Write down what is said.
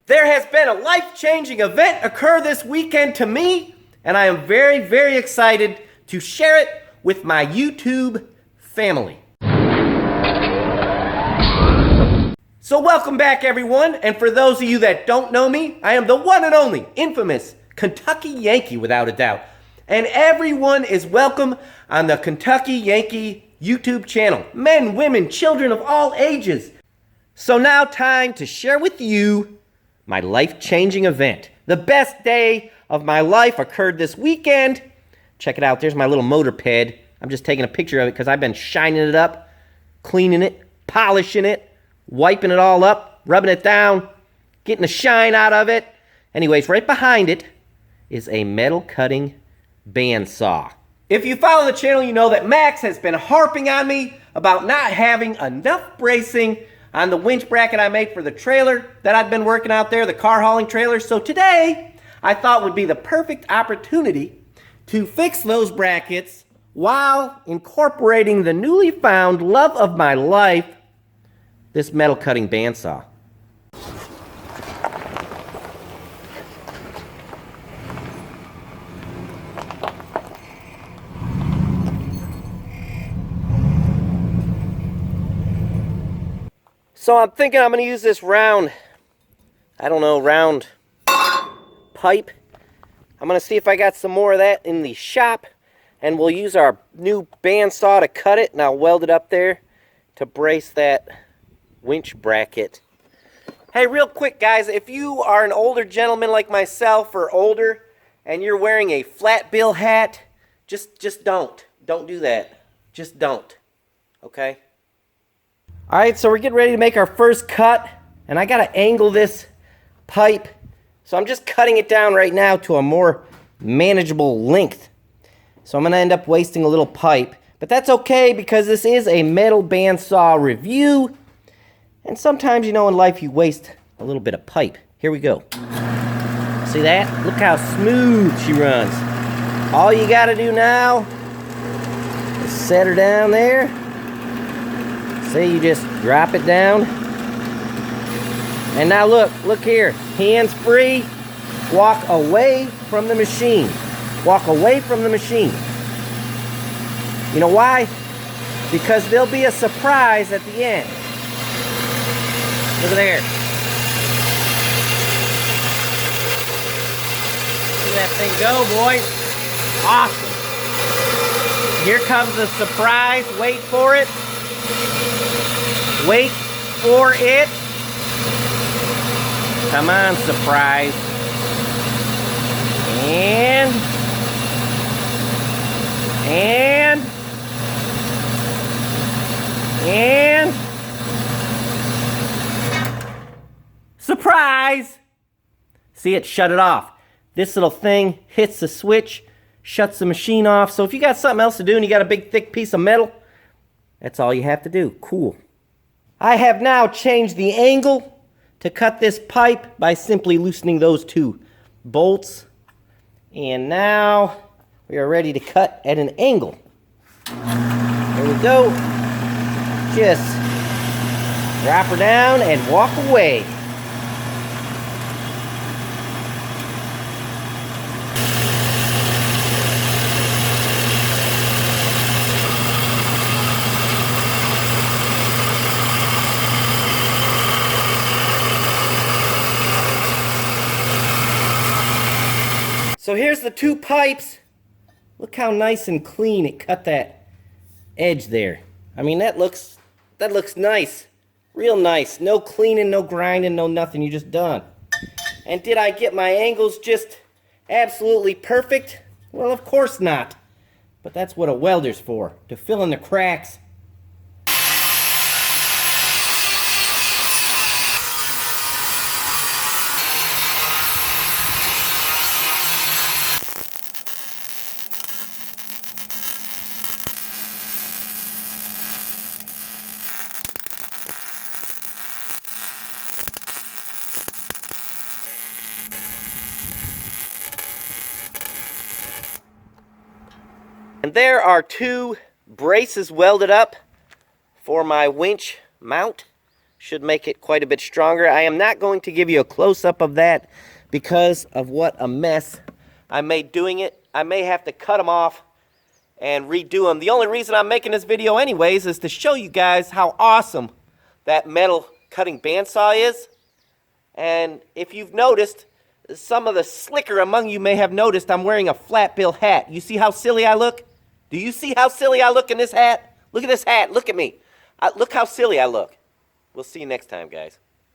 There has been a life-changing event occur this weekend to me, and I am very, very excited to share it with my YouTube family. So welcome back, everyone, and for those of you that don't know me, I am the one and only infamous Kentucky Yankee, without a doubt. And everyone is welcome on the Kentucky Yankee YouTube channel. Men, women, children of all ages. So now time to share with you my life-changing event. The best day of my life occurred this weekend. Check it out, there's my little moped. I'm just taking a picture of it because I've been shining it up, cleaning it, polishing it, wiping it all up, rubbing it down, getting the shine out of it. Anyways, right behind it is a metal cutting bandsaw. If you follow the channel, you know that Max has been harping on me about not having enough bracing on the winch bracket I made for the trailer that I've been working out there, the car hauling trailer. So today, I thought would be the perfect opportunity to fix those brackets while incorporating the newly found love of my life, this metal cutting bandsaw. So I'm thinking I'm going to use this round pipe. I'm going to see if I got some more of that in the shop, and we'll use our new bandsaw to cut it, and I'll weld it up there to brace that winch bracket. Hey, real quick, guys, if you are an older gentleman like myself or older, and you're wearing a flat bill hat, just don't do that. Just don't. Okay? Alright, so we're getting ready to make our first cut, and I gotta angle this pipe, so I'm just cutting it down right now to a more manageable length. So I'm gonna end up wasting a little pipe, but that's okay because this is a metal bandsaw review, and sometimes, you know, in life you waste a little bit of pipe. Here we go. See that? Look how smooth she runs. All you gotta do now is set her down there. See, you just drop it down. And now look here. Hands free. Walk away from the machine. Walk away from the machine. You know why? Because there'll be a surprise at the end. Look at there. Look at that thing go, boys. Awesome. Here comes the surprise. Wait for it. Wait for it. Come on, surprise. And surprise! See, it shut it off. This little thing hits the switch, shuts the machine off. So if you got something else to do and you got a big thick piece of metal, that's all you have to do. Cool. I have now changed the angle to cut this pipe by simply loosening those two bolts. And now we are ready to cut at an angle. There we go. Just drop her down and walk away. So here's the two pipes. Look how nice and clean it cut that edge there. I mean, that looks nice. Real nice. No cleaning, no grinding, no nothing. You're just done. And did I get my angles just absolutely perfect? Well, of course not. But that's what a welder's for, to fill in the cracks. And there are two braces welded up for my winch mount. should make it quite a bit stronger. I am not going to give you a close-up of that because of what a mess I made doing it. I may have to cut them off and redo them. The only reason I'm making this video anyways is to show you guys how awesome that metal cutting bandsaw is. And if you've noticed, some of the slicker among you may have noticed I'm wearing a flat bill hat. You see how silly I look? Do you see how silly I look in this hat? Look at this hat. Look at me. Look how silly I look. We'll see you next time, guys.